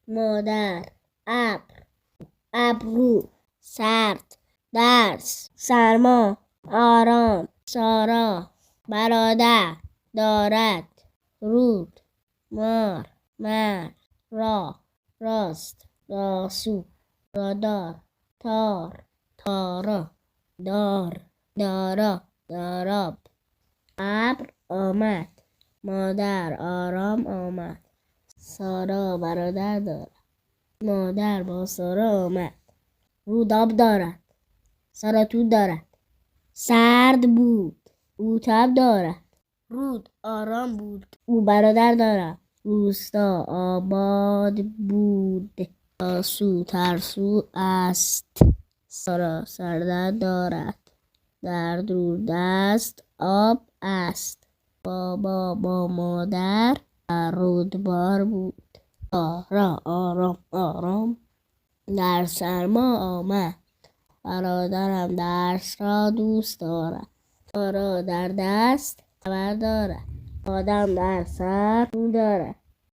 مادر ابر ابرو سرد درس سرما آرام سارا برادر دارد رود مار مرد راه راست راسو رادار تار تارا دار دارا داراب ابر آمد مادر آرام آمد سارا برادر دارد مادر با سارا آمد رود آب دارد سارا تو دارد سرد بود او تب دارد رود آرام بود او برادر دارد روستا آباد بود تاسو ترسو است سارا سردرد دارد در دور دست آب است بابا با مادر در رودبار بود سارا آرام آرام در سرما آمد برادرم درس را دوست دارد سارا در دست خبر دارد آدم در سر رو دارد